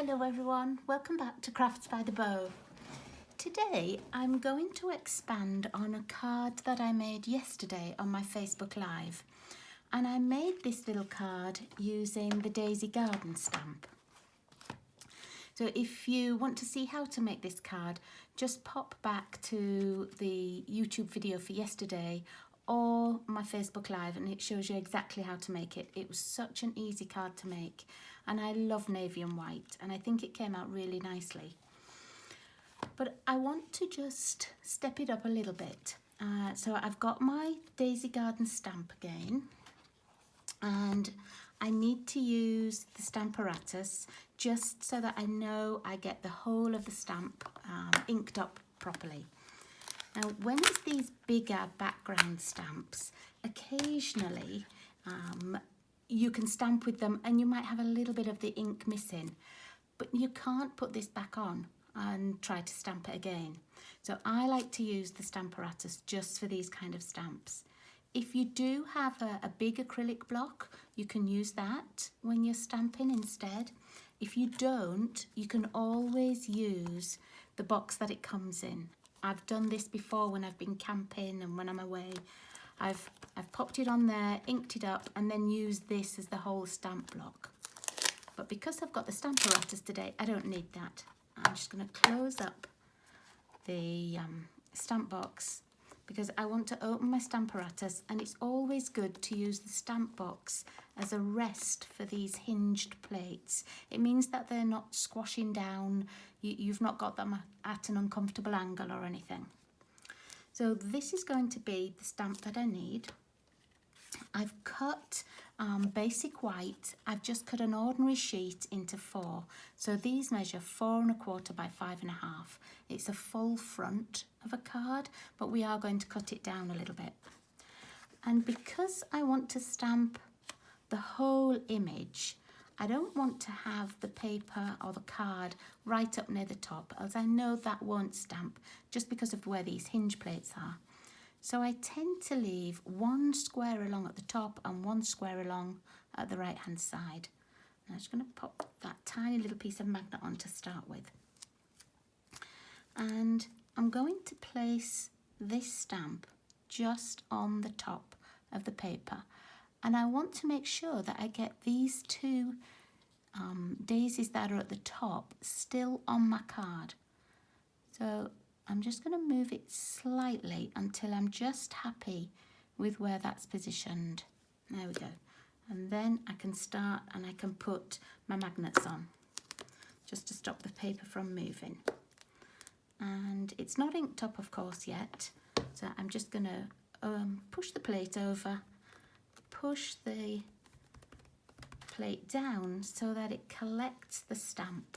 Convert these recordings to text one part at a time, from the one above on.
Hello everyone, welcome back to Crafts by the Bow. Today I'm going to expand on a card that I made yesterday on my Facebook Live, and I made this little card using the Daisy Garden stamp. So if you want to see how to make this card, just pop back to the YouTube video for yesterday or my Facebook Live and it shows you exactly how to make it. It was such an easy card to make, and I love navy and white, and I think it came out really nicely. But I want to just step it up a little bit. So I've got my Daisy Garden stamp again, and I need to use the Stamparatus just so that I know I get the whole of the stamp inked up properly. Now, when it's these bigger background stamps, occasionally you can stamp with them and you might have a little bit of the ink missing, but you can't put this back on and try to stamp it again. So I like to use the Stamparatus just for these kind of stamps. If you do have a big acrylic block, you can use that when you're stamping instead. If you don't, you can always use the box that it comes in. I've done this before when I've been camping and when I'm away. I've popped it on there, inked it up, and then used this as the whole stamp block. But because I've got the Stamparatus today, I don't need that. I'm just going to close up the stamp box because I want to open my Stamparatus, and it's always good to use the stamp box as a rest for these hinged plates. It means that they're not squashing down, you've not got them at an uncomfortable angle or anything. So this is going to be the stamp that I need. I've cut basic white. I've just cut an ordinary sheet into 4. So these measure 4 1/4 by 5 1/2. It's a full front of a card, but we are going to cut it down a little bit. And because I want to stamp the whole image, I don't want to have the paper or the card right up near the top, as I know that won't stamp just because of where these hinge plates are. So I tend to leave 1 square along at the top and 1 square along at the right hand side. And I'm just going to pop that tiny little piece of magnet on to start with. And I'm going to place this stamp just on the top of the paper. And I want to make sure that I get these 2 daisies that are at the top still on my card. So I'm just going to move it slightly until I'm just happy with where that's positioned. There we go. And then I can start and I can put my magnets on just to stop the paper from moving. And it's not inked up, of course, yet. So I'm just going to push the plate over, push the plate down so that it collects the stamp.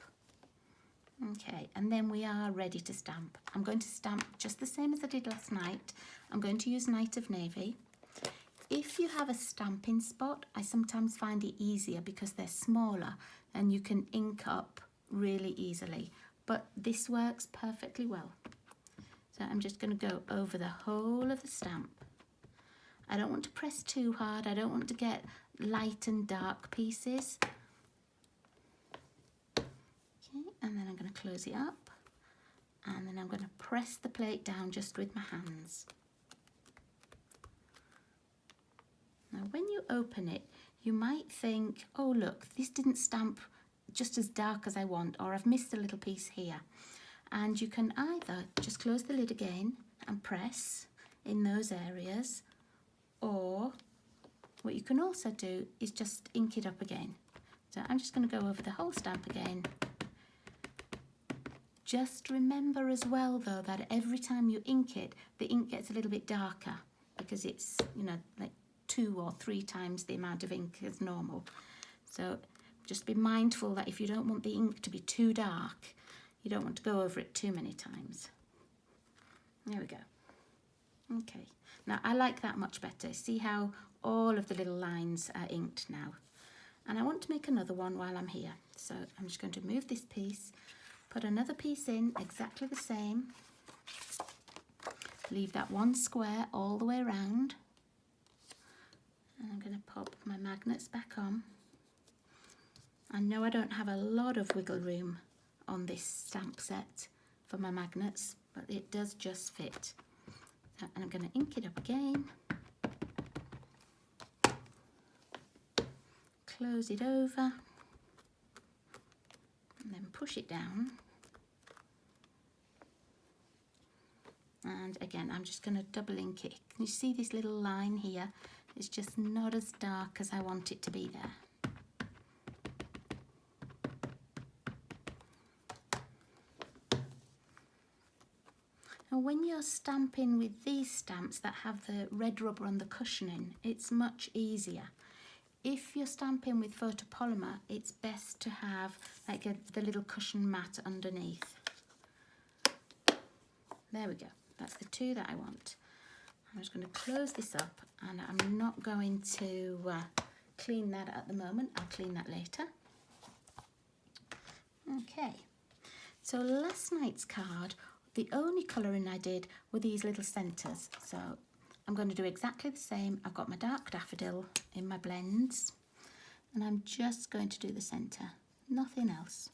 Okay, and then we are ready to stamp. I'm going to stamp just the same as I did last night. I'm going to use Night of Navy. If you have a stamping spot, I sometimes find it easier because they're smaller and you can ink up really easily. But this works perfectly well. So I'm just going to go over the whole of the stamp. I don't want to press too hard. I don't want to get light and dark pieces. Okay, and then I'm going to close it up. And then I'm going to press the plate down just with my hands. Now when you open it, you might think, oh look, this didn't stamp just as dark as I want, or I've missed a little piece here. And you can either just close the lid again and press in those areas, or what you can also do is just ink it up again. So I'm just going to go over the whole stamp again. Just remember as well though that every time you ink it, the ink gets a little bit darker because it's, you know, like 2 or 3 times the amount of ink as normal. So just be mindful that if you don't want the ink to be too dark, you don't want to go over it too many times. There we go. Okay, now I like that much better. See how all of the little lines are inked now. And I want to make another one while I'm here. So I'm just going to move this piece, put another piece in exactly the same. Leave that 1 square all the way around. And I'm going to pop my magnets back on. I know I don't have a lot of wiggle room on this stamp set for my magnets, but it does just fit. So, and I'm going to ink it up again, close it over, and then push it down. And again, I'm just going to double ink it. Can you see this little line here? It's just not as dark as I want it to be there. And when you're stamping with these stamps that have the red rubber on the cushioning, it's much easier. If you're stamping with photopolymer, it's best to have like the little cushion mat underneath. There we go. That's the two that I want. I'm just going to close this up, and I'm not going to clean that at the moment. I'll clean that later. Okay, so last night's card, the only colouring I did were these little centres. So I'm going to do exactly the same. I've got my dark daffodil in my blends, and I'm just going to do the centre, nothing else.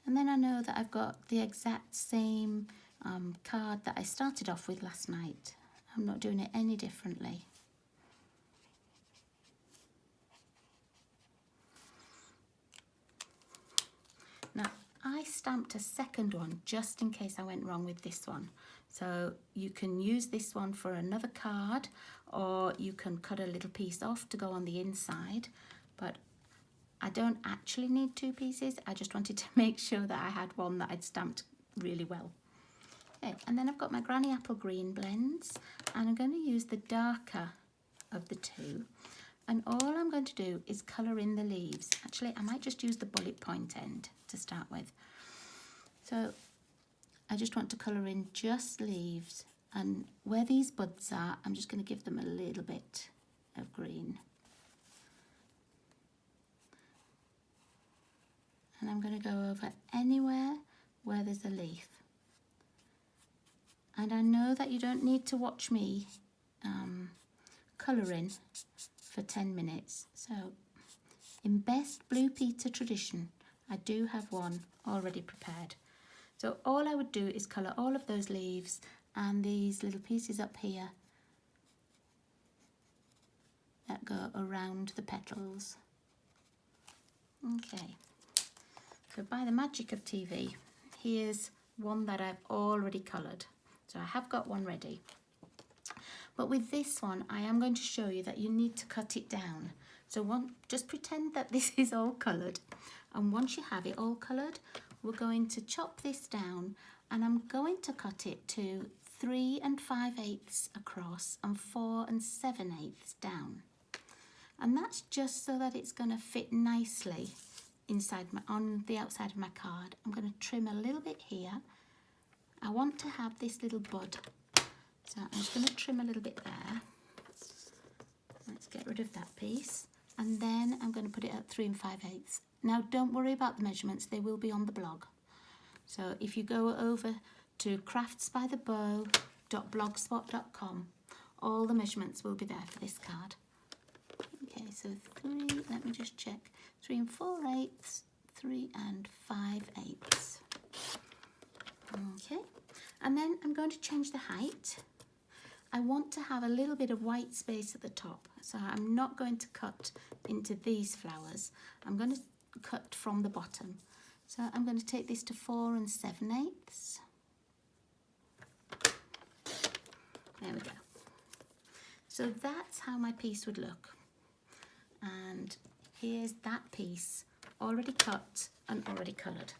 And then I know that I've got the exact same card that I started off with last night. I'm not doing it any differently. Now, I stamped a second one just in case I went wrong with this one. So you can use this one for another card, or you can cut a little piece off to go on the inside. But I don't actually need two pieces. I just wanted to make sure that I had one that I'd stamped really well. Okay, and then I've got my Granny Apple Green blends, and I'm going to use the darker of the two. And all I'm going to do is colour in the leaves. Actually, I might just use the bullet point end to start with. So I just want to colour in just leaves, and where these buds are, I'm just going to give them a little bit of green. And I'm going to go over anywhere where there's a leaf. And I know that you don't need to watch me colouring for 10 minutes. So in best Blue Peter tradition, I do have one already prepared. So all I would do is colour all of those leaves and these little pieces up here that go around the petals. Okay. So by the magic of TV, here's one that I've already coloured. So I have got one ready. But with this one, I am going to show you that you need to cut it down. So just pretend that this is all coloured. And once you have it all coloured, we're going to chop this down, and I'm going to cut it to 3 5/8 across and 4 7/8 down. And that's just so that it's going to fit nicely on the outside of my card. I'm going to trim a little bit here. I want to have this little bud, so I'm just going to trim a little bit there. Let's get rid of that piece, and then I'm going to put it at 3 5/8. Now don't worry about the measurements, they will be on the blog. So if you go over to craftsbythebow.blogspot.com, all the measurements will be there for this card. Okay, so 3, let me just check, 3 4/8, 3 5/8. Okay, and then I'm going to change the height. I want to have a little bit of white space at the top, so I'm not going to cut into these flowers. I'm going to cut from the bottom. So I'm going to take this to 4 7/8. There we go. So that's how my piece would look. And here's that piece already cut and already coloured.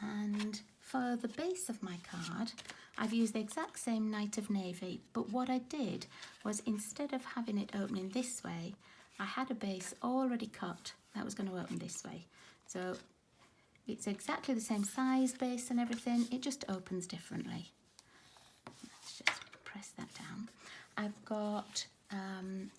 And for the base of my card, I've used the exact same Night of Navy, but what I did was, instead of having it opening this way, I had a base already cut that was going to open this way. So it's exactly the same size base and everything, it just opens differently. Let's just press that down. I've got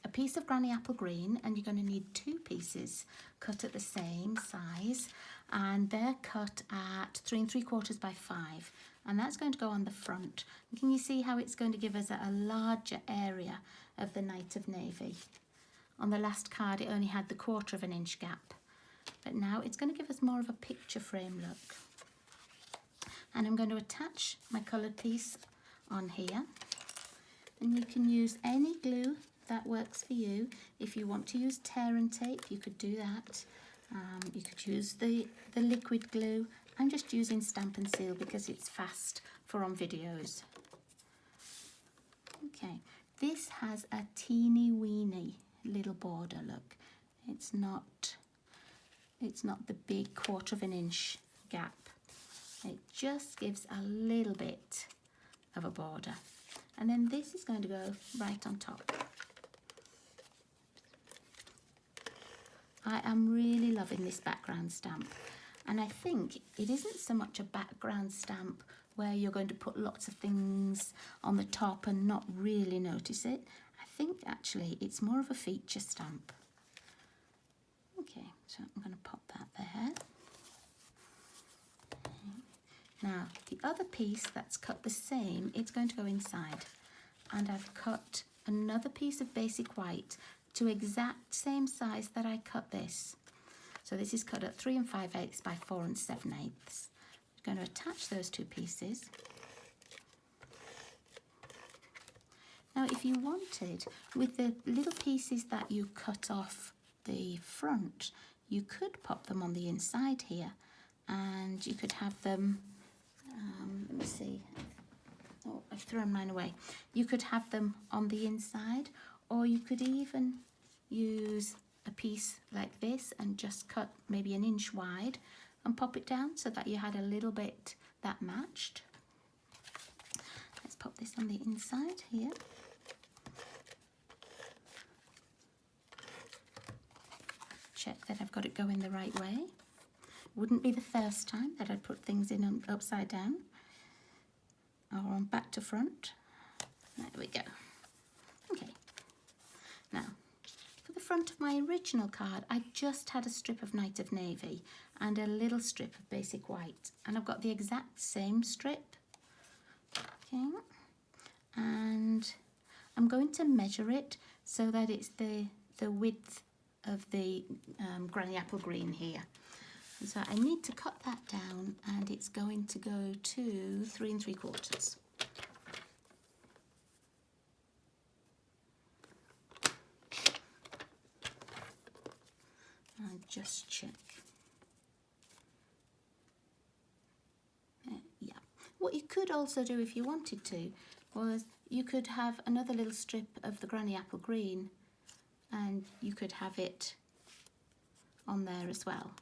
a piece of Granny Apple Green, and you're going to need 2 pieces cut at the same size, and they're cut at 3 3/4 by 5. and that's going to go on the front. And can you see how it's going to give us a larger area of the Night of Navy? On the last card it only had the 1/4 inch gap, but now it's going to give us more of a picture frame look. And I'm going to attach my coloured piece on here, and you can use any glue that works for you. If you want to use tear and tape, you could do that. You could use the liquid glue. I'm just using Stampin' Seal because it's fast for on videos. Okay, this has a teeny weeny little border, look. It's not the big 1/4 inch gap. It just gives a little bit of a border. And then this is going to go right on top. I am really loving this background stamp, and I think it isn't so much a background stamp where you're going to put lots of things on the top and not really notice it. I think actually it's more of a feature stamp. Okay, so I'm going to pop that there. Now the other piece that's cut the same, it's going to go inside, and I've cut another piece of basic white to exact same size that I cut this. So this is cut at 3 5/8 by 4 7/8. I'm going to attach those two pieces. Now if you wanted, with the little pieces that you cut off the front, you could pop them on the inside here, and you could have them, let me see, oh, I've thrown mine away. You could have them on the inside, or you could even use a piece like this and just cut maybe 1 inch wide and pop it down so that you had a little bit that matched. Let's pop this on the inside here. Check that I've got it going the right way. Wouldn't be the first time that I'd put things in upside down or on back to front. There we go. Okay. Now, for the front of my original card, I just had a strip of Night of Navy and a little strip of basic white, and I've got the exact same strip. Okay. And I'm going to measure it so that it's the width of the granny apple green here. And so I need to cut that down, and it's going to go to 3 3/4. I'll just check. Yeah. What you could also do if you wanted to was you could have another little strip of the granny apple green, and you could have it on there as well.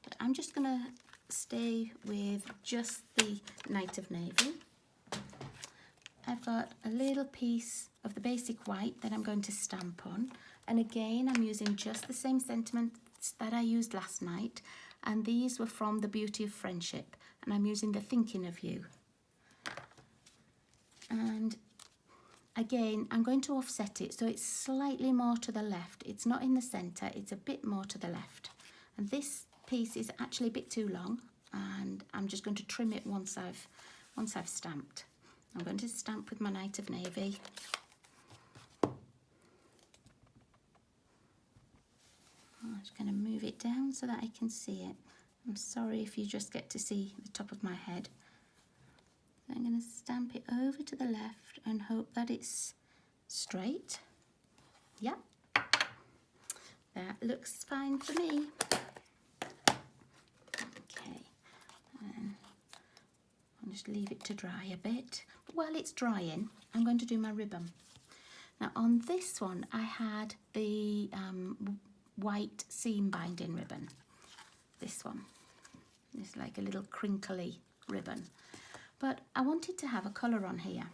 But I'm just going to stay with just the Night of Navy. I've got a little piece of the basic white that I'm going to stamp on, and again I'm using just the same sentiments that I used last night, and these were from The Beauty of Friendship, and I'm using the Thinking of You. And again, I'm going to offset it so it's slightly more to the left. It's not in the centre, it's a bit more to the left. And this piece is actually a bit too long, and I'm just going to trim it once I've stamped. I'm going to stamp with my Night of Navy. I'm just going to move it down so that I can see it. I'm sorry if you just get to see the top of my head. I'm going to stamp it over to the left and hope that it's straight. Yep, that looks fine for me. Okay, and I'll just leave it to dry a bit. But while it's drying, I'm going to do my ribbon. Now on this one, I had the white seam binding ribbon. This one is like a little crinkly ribbon. But I wanted to have a colour on here.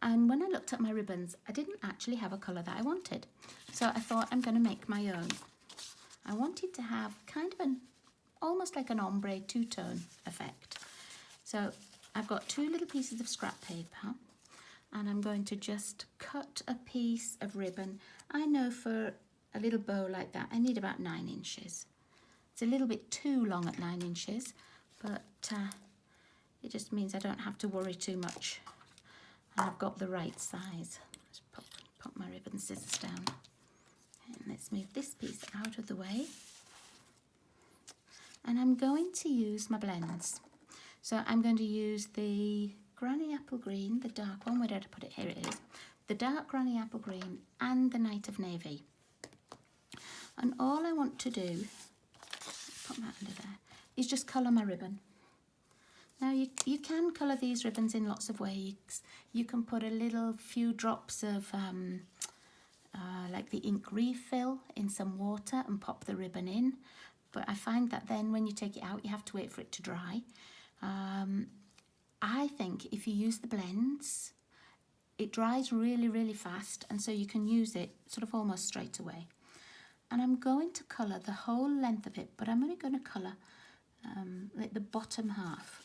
And when I looked at my ribbons, I didn't actually have a colour that I wanted. So I thought I'm going to make my own. I wanted to have kind of almost like an ombre two-tone effect. So I've got 2 little pieces of scrap paper, and I'm going to just cut a piece of ribbon. I know for a little bow like that, I need about 9 inches. It's a little bit too long at 9 inches, but It just means I don't have to worry too much. And I've got the right size. Just pop my ribbon scissors down. And let's move this piece out of the way. And I'm going to use my blends. So I'm going to use the Granny Apple Green, the dark one. Where did I put it? Here it is. The dark Granny Apple Green and the Night of Navy. And all I want to do, put that under there, is just colour my ribbon. Now you can colour these ribbons in lots of ways. You can put a few drops of like the ink refill in some water and pop the ribbon in. But I find that then when you take it out, you have to wait for it to dry. I think if you use the blends, it dries really, really fast, and so you can use it sort of almost straight away. And I'm going to colour the whole length of it, but I'm only going to colour like the bottom half.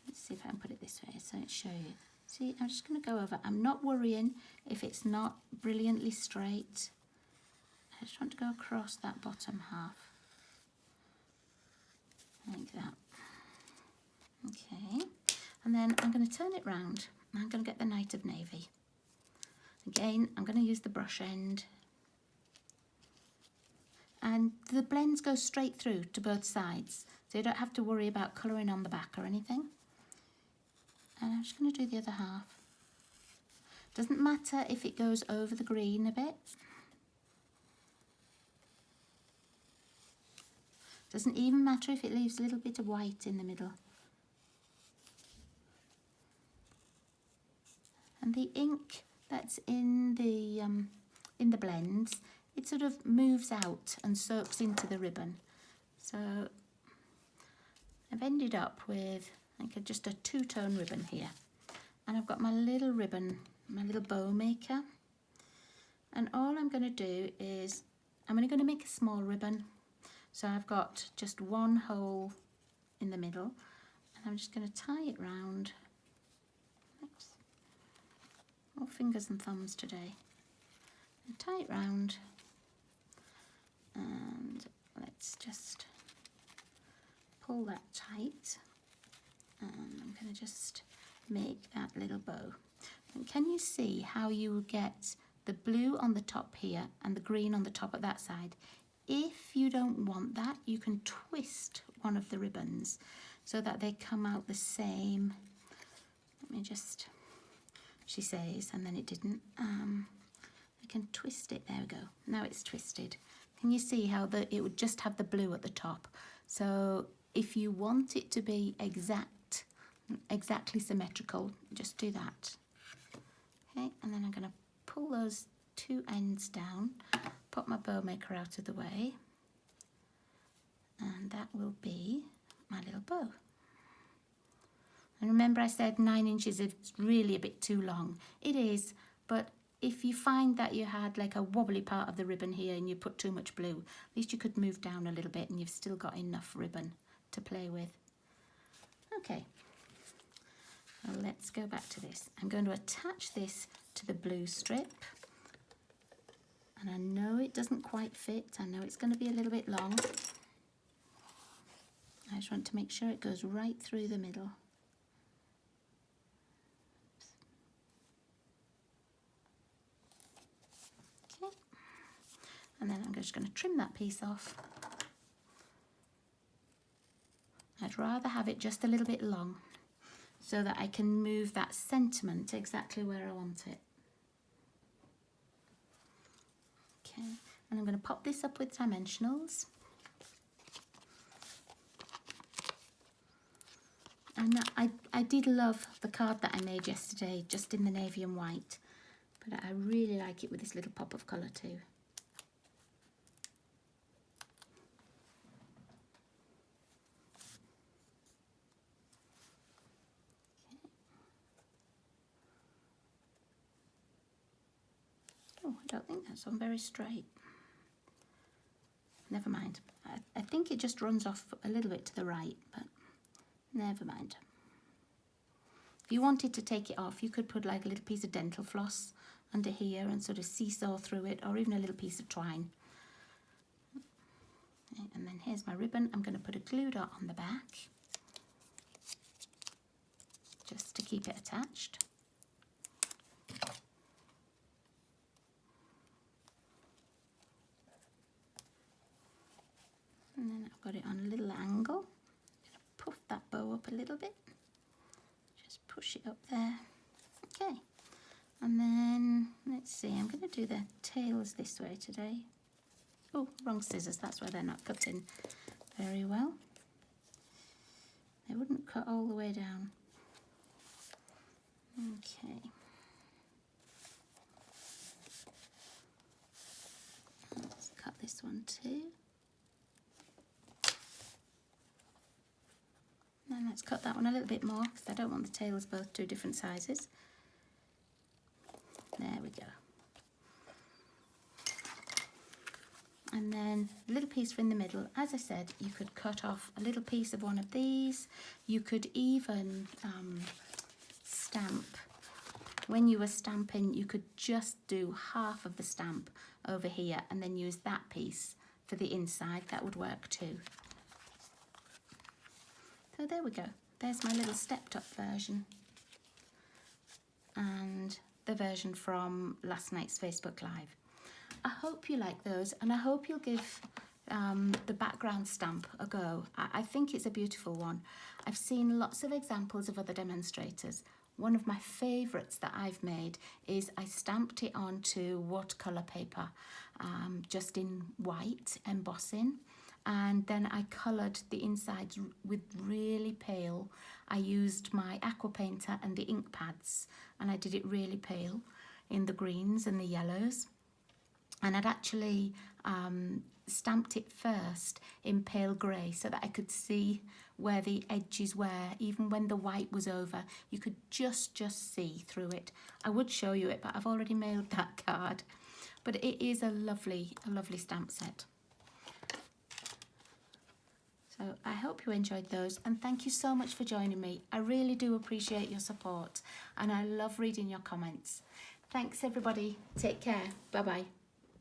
Let's see if I can put it this way so it shows you. See, I'm just going to go over. I'm not worrying if it's not brilliantly straight. I just want to go across that bottom half. Like that. Okay. And then I'm going to turn it round. I'm going to get the Night of Navy. Again, I'm going to use the brush end. And the blends go straight through to both sides, so you don't have to worry about colouring on the back or anything. And I'm just going to do the other half. Doesn't matter if it goes over the green a bit. Doesn't even matter if it leaves a little bit of white in the middle. And the ink that's in the blends, it sort of moves out and soaks into the ribbon. So I've ended up with like just a two-tone ribbon here. And I've got my little ribbon, my little bow maker. And all I'm going to do is, I'm only going to make a small ribbon. So I've got just one hole in the middle. And I'm just going to tie it round. Oops. All fingers and thumbs today. And tie it round. And let's just pull that tight. And I'm going to just make that little bow. And can you see how you get the blue on the top here and the green on the top at that side? If you don't want that, you can twist one of the ribbons so that they come out the same. Let me just, she says, and then it didn't. I can twist it, there we go. Now it's twisted. Can you see how it would just have the blue at the top? So if you want it to be exactly symmetrical, just do that. Okay, and then I'm going to pull those two ends down, pop my bow maker out of the way, and that will be my little bow. And remember I said 9 inches is really a bit too long. It is, but if you find that you had like a wobbly part of the ribbon here and you put too much blue, at least you could move down a little bit and you've still got enough ribbon to play with. Okay, well, let's go back to this. I'm going to attach this to the blue strip. And I know it doesn't quite fit. I know it's going to be a little bit long. I just want to make sure it goes right through the middle. Okay. And then I'm just going to trim that piece off. I'd rather have it just a little bit long so that I can move that sentiment exactly where I want it. Okay, and I'm going to pop this up with dimensionals. And I did love the card that I made yesterday, just in the navy and white, but I really like it with this little pop of colour too. Oh, I don't think that's on very straight. Never mind. I think it just runs off a little bit to the right, but never mind. If you wanted to take it off, you could put like a little piece of dental floss under here and sort of seesaw through it, or even a little piece of twine. Okay, and then here's my ribbon. I'm going to put a glue dot on the back. just to keep it attached. And then I've got it on a little angle. I'm going to puff that bow up a little bit. Just push it up there. Okay. And then, let's see, I'm going to do the tails this way today. Oh, wrong scissors, that's why they're not cutting very well. They wouldn't cut all the way down. Okay. Let's cut this one too. And let's cut that one a little bit more because I don't want the tails both two different sizes. There we go. And then a little piece for in the middle. As I said, you could cut off a little piece of one of these. You could even stamp. When you were stamping, you could just do half of the stamp over here and then use that piece for the inside. That would work too. So there we go. There's my little stepped up version. And the version from last night's Facebook Live. I hope you like those, and I hope you'll give the background stamp a go. I think it's a beautiful one. I've seen lots of examples of other demonstrators. One of my favourites that I've made is I stamped it onto watercolour paper, just in white embossing, and then I coloured the insides with really pale. I used my aqua painter and the ink pads, and I did it really pale in the greens and the yellows. And I'd actually stamped it first in pale grey so that I could see where the edges were. Even when the white was over, you could just see through it. I would show you it, but I've already mailed that card. But it is a lovely stamp set. So I hope you enjoyed those, and thank you so much for joining me. I really do appreciate your support, and I love reading your comments. Thanks everybody. Take care. Bye bye.